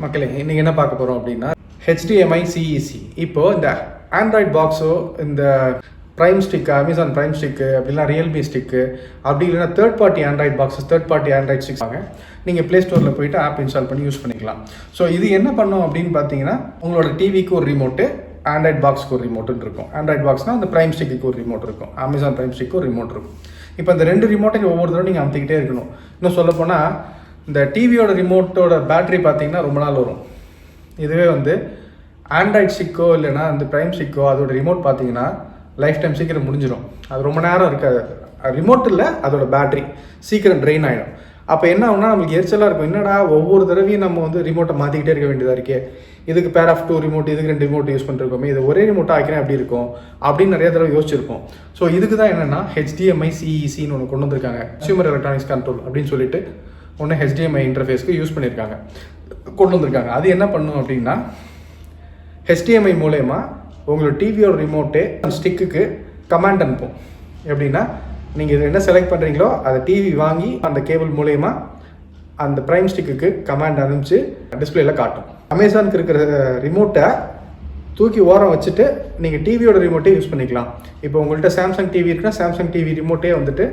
மக்களே இன்றைக்கி என்ன பார்க்க போகிறோம் அப்படின்னா HDMI CEC. இப்போது இந்த ஆண்ட்ராய்ட் பாக்ஸோ இந்த prime stick Amazon prime stick அப்படின்னா ரியல்மி ஸ்டிக்கு அப்படி இல்லைனா third party Android boxes third party Android sticks வாங்க நீங்கள் ப்ளே ஸ்டோரில் போய்ட்டு ஆப் இன்ஸ்டால் பண்ணி யூஸ் பண்ணிக்கலாம். ஸோ இது என்ன பண்ணும் அப்படின்னு பார்த்தீங்கன்னா உங்களோட டிவிக்கு ஒரு ரிமோட்டு, ஆண்ட்ராய்ட் பாக்ஸ்க்கு ஒரு ரிமோட்டுன்னு இருக்கும். ஆண்ட்ராய்ட் பாக்ஸ்னால் அந்த ப்ரைம் ஸ்டிக்கு ஒரு ரிமோட் இருக்கும், அமேசான் ப்ரைம் ஸ்டிக்கு ஒரு ரிமோட் இருக்கும். இப்போ இந்த ரெண்டு ரிமோட்டையும் ஒவ்வொரு தடவை நீங்கள் அமுத்திக்கிட்டே இருக்கணும். இன்னும் சொல்லப்போனால் இந்த டிவியோட ரிமோட்டோட பேட்டரி பார்த்தீங்கன்னா ரொம்ப நாள் வரும். இதுவே வந்து ஆண்ட்ராய்ட் ஸ்டிக்கோ இல்லைனா அந்த ப்ரைம் ஸ்டிக்கோ அதோட ரிமோட் பார்த்தீங்கன்னா லைஃப் டைம் சீக்கிரம் முடிஞ்சிடும். அது ரொம்ப நேரம் இருக்காது. ரிமோட் இல்லை, அதோட பேட்டரி சீக்கிரம் ட்ரெயின் ஆகிடும். அப்போ என்ன ஆகுனா நம்மளுக்கு எரிச்சலாக இருக்கும். என்னடா ஒவ்வொரு தடவையும் நம்ம வந்து ரிமோட்டை மாற்றிக்கிட்டே இருக்க வேண்டியதாக இருக்கே, இதுக்கு பேர் ஆஃப் 2 ரிமோட், இதுக்கு 2 ரிமோட் யூஸ் பண்ணிருக்கோமே, இது ஒரே ரிமோட்டாக ஆக்கினா எப்படி இருக்கும் அப்படின்னு நிறைய தடவை யோசிச்சிருப்போம். ஸோ இதுக்கு தான் என்னென்னா HDMI CECன்னு ஒன்று கொண்டு வந்திருக்காங்க, கன்சியூமர் எலக்ட்ரானிக்ஸ் கண்ட்ரோல் அப்படின்னு சொல்லிட்டு ஒன்று HDMI இன்டர்ஃபேஸ்க்கு யூஸ் பண்ணியிருக்காங்க, கொண்டு வந்திருக்காங்க. அது என்ன பண்ணும் அப்படின்னா HDMI மூலயமா உங்களோட டிவியோட ரிமோட்டே ஸ்டிக்குக்கு கமாண்ட் அனுப்பும். எப்படின்னா நீங்கள் இது என்ன செலக்ட் பண்ணுறீங்களோ அதை டிவி வாங்கி அந்த கேபிள் மூலயமா அந்த ப்ரைம் ஸ்டிக்கு கமாண்ட் அனுப்பிச்சு டிஸ்பிளேல காட்டும். அமேசானுக்கு இருக்கிற ரிமோட்டை தூக்கி ஓரம் வச்சுட்டு நீங்கள் டிவியோட ரிமோட்டே யூஸ் பண்ணிக்கலாம். இப்போ உங்கள்கிட்ட சாம்சங் டிவி இருக்குன்னா சாம்சங் டிவி ரிமோட்டே வந்துட்டு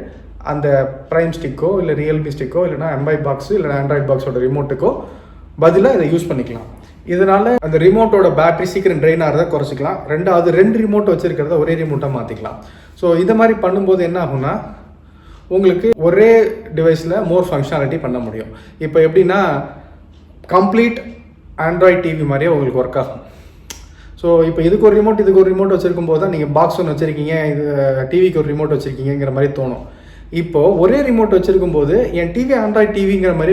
அந்த ப்ரைம் ஸ்டிக்கோ இல்லை ரியல்மி ஸ்டிக்கோ இல்லைனா எம்ஐ பாக்ஸு இல்லைனா ஆண்ட்ராய்ட் பாக்ஸோட ரிமோட்டுக்கோ பதிலாக இதை யூஸ் பண்ணிக்கலாம். இதனால் அந்த ரிமோட்டோட பேட்டரி சீக்கிரம் ட்ரெயின் ஆகிறத குறைச்சிக்கலாம். ரெண்டாவது 2 ரிமோட் வச்சுருக்கிறத ஒரே ரிமோட்டாக மாற்றிக்கலாம். ஸோ இதை மாதிரி பண்ணும்போது என்ன ஆகும்னா உங்களுக்கு ஒரே டிவைஸில் மோர் ஃபங்க்ஷனாலிட்டி பண்ண முடியும். இப்போ எப்படின்னா கம்ப்ளீட் ஆண்ட்ராய்ட் டிவி மாதிரியே உங்களுக்கு ஒர்க் ஆகும். ஸோ இப்போ இதுக்கு ஒரு ரிமோட் இதுக்கு ஒரு ரிமோட் வச்சுருக்கும் போது தான் நீங்கள் பாக்ஸ் ஒன்று வச்சுருக்கீங்க, இது டிவிக்கு ஒரு ரிமோட் வச்சுருக்கீங்கிற மாதிரி தோணும். இப்போது ஒரே ரிமோட் வச்சுருக்கும் போது என் டிவி ஆண்ட்ராய்ட் டிவிங்கிற மாதிரி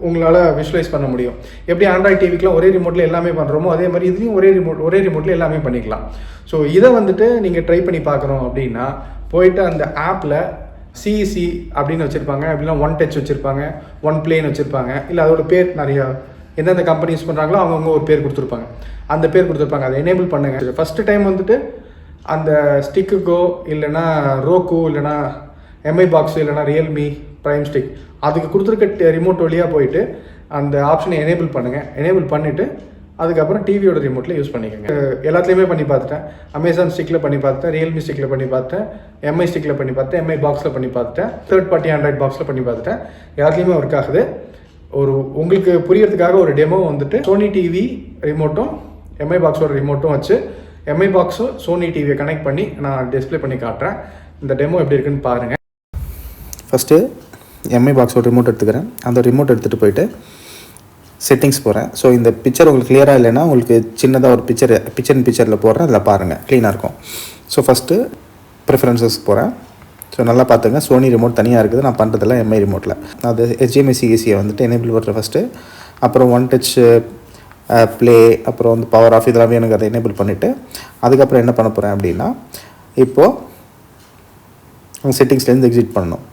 உங்களால் விஷுவலைஸ் பண்ண முடியும். எப்படி ஆண்ட்ராய்ட் டிவிக்கெலாம் ஒரே ரிமோட்டில் எல்லாமே பண்ணுறோமோ அதே மாதிரி இதுலேயும் ஒரே ரிமோட்டில் எல்லாமே பண்ணிக்கலாம். ஸோ இதை வந்துட்டு நீங்கள் ட்ரை பண்ணி பார்க்குறோம் அப்படின்னா போயிட்டு அந்த ஆப்பில் CEC அப்படின்னு வச்சுருப்பாங்க, அப்படின்னா ஒன் டச் வச்சுருப்பாங்க, ஒன் பிளேன் வச்சுருப்பாங்க, இல்லை அதோட பேர் நிறையா எந்தெந்த கம்பெனி யூஸ் பண்ணுறாங்களோ அவங்கவுங்க ஒரு பேர் கொடுத்துருப்பாங்க, அந்த பேர் கொடுத்துருப்பாங்க. அதை எனேபிள் பண்ணுங்கள். ஃபஸ்ட்டு டைம் வந்துட்டு அந்த ஸ்டிக்குக்கோ இல்லைனா ரோக்கோ இல்லைனா எம்ஐ பாக்ஸு இல்லைனா ரியல்மி ப்ரைம் ஸ்டிக் அதுக்கு கொடுத்துருக்க ரிமோட் வழியாக போயிட்டு அந்த ஆப்ஷனை எனேபிள் பண்ணுங்கள். எனேபிள் பண்ணிவிட்டு அதுக்கப்புறம் டிவியோட ரிமோட்டில் யூஸ் பண்ணிக்கோங்க. எல்லாத்துலேயுமே பண்ணி பார்த்துட்டேன். அமேசான் ஸ்டிக்கில் பண்ணி பார்த்துட்டேன், ரியல்மி ஸ்டிக்கில் பண்ணி பார்த்தேன், எம்ஐ ஸ்டிக்கில் பண்ணி பார்த்தேன், எம்ஐ பாக்ஸில் பண்ணி பார்த்துட்டேன், தேர்ட் பார்ட்டி ஆண்ட்ராய்ட் பாக்ஸில் பண்ணி பார்த்துட்டேன். எல்லாத்துலேயுமே ஒர்க் ஆகுது. உங்களுக்கு புரியறதுக்காக ஒரு டெமோ வந்துட்டு சோனி டிவி ரிமோட்டும் எம்ஐ பாக்ஸோட ரிமோட்டும் வச்சு எம்ஐ பாக்ஸும் சோனி டிவியை கனெக்ட் பண்ணி நான் டிஸ்பிளே பண்ணி காட்டுறேன். இந்த டெமோ எப்படி இருக்குன்னு பாருங்கள். ஃபஸ்ட்டு எம்ஐ பாக்ஸோட ரிமோட் எடுத்துக்கிறேன். அந்த ரிமோட் எடுத்துகிட்டு போயிட்டு செட்டிங்ஸ் போகிறேன். ஸோ இந்த பிக்சர் உங்களுக்கு கிளியராக இல்லைன்னா உங்களுக்கு சின்னதாக ஒரு பிக்சரில் போடுறேன், அதில் பாருங்கள் க்ளீனாக இருக்கும். ஸோ ஃபஸ்ட்டு ப்ரிஃபரன்சஸ் போகிறேன். ஸோ நல்லா பார்த்துங்க, சோனி ரிமோட் தனியாக இருக்குது, நான் பண்ணுறதில்ல எம்ஐ ரிமோட்டில். அது HDMI CECயை வந்துட்டு எனேபிள் பண்ணுறேன் ஃபஸ்ட்டு. அப்புறம் ஒன் டச் ப்ளே, அப்புறம் வந்து பவர் ஆஃப் இதெல்லாமே எனக்கு அதை எனேபிள் பண்ணிவிட்டு அதுக்கப்புறம் என்ன பண்ண போகிறேன் அப்படின்னா இப்போது செட்டிங்ஸ்லேருந்து எக்ஸிட் பண்ணணும்.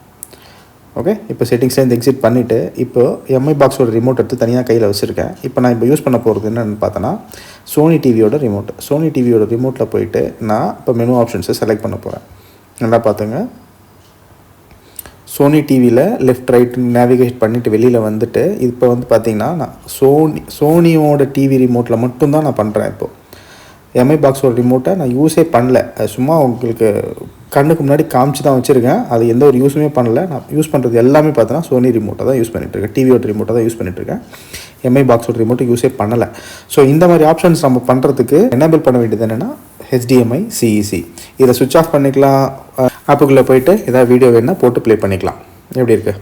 ஓகே, இப்போ செட்டிங்ஸ்லேருந்து எக்ஸிட் பண்ணிவிட்டு இப்போது எம்ஐ பாக்ஸோட ரிமோட் எடுத்து தனியாக கையில் வச்சுருக்கேன். இப்போ நான் யூஸ் பண்ண போகிறது என்னென்னு பார்த்தோன்னா சோனி டிவியோட ரிமோட். சோனி டிவியோட ரிமோட்டில் போயிட்டு நான் இப்போ மெனு ஆப்ஷன்ஸை செலக்ட் பண்ண போகிறேன். நல்லா பார்த்துங்க, சோனி டிவியில் லெஃப்ட் ரைட் நேவிகேட் பண்ணிவிட்டு வெளியில் வந்துட்டு இப்போ வந்து பார்த்திங்கன்னா நான் சோனியோட டிவி ரிமோட்டில் மட்டும்தான் நான் பண்ணுறேன். இப்போது எம்ஐ பாக்ஸோட ரிமோட்டை நான் யூஸே பண்ணல, அது சும்மா உங்களுக்கு கண்ணுக்கு முன்னாடி காமிச்சு தான் வச்சுருக்கேன். அது எந்த ஒரு யூஸுமே பண்ணல. நான் யூஸ் பண்ணுறது எல்லாமே பார்த்தோன்னா சோனி ரிமோட்டை தான் யூஸ் பண்ணிகிட்ருக்கேன், டிவியோட ரிமோட்டை தான் யூஸ் பண்ணிகிட்ருக்கேன். எம்ஐ பாக்ஸோட ரிமோட்டை யூஸே பண்ணலை. ஸோ இந்த மாதிரி ஆப்ஷன்ஸ் நம்ம பண்ணுறதுக்கு எனேபிள் பண்ண வேண்டியது என்னென்னா HDMI CEC. இதை சுவிட்ச் ஆஃப் பண்ணிக்கலாம். ஆப்புக்குள்ளே போயிட்டு ஏதாவது வீடியோ வேணுன்னா போட்டு ப்ளே பண்ணிக்கலாம். எப்படி இருக்குது?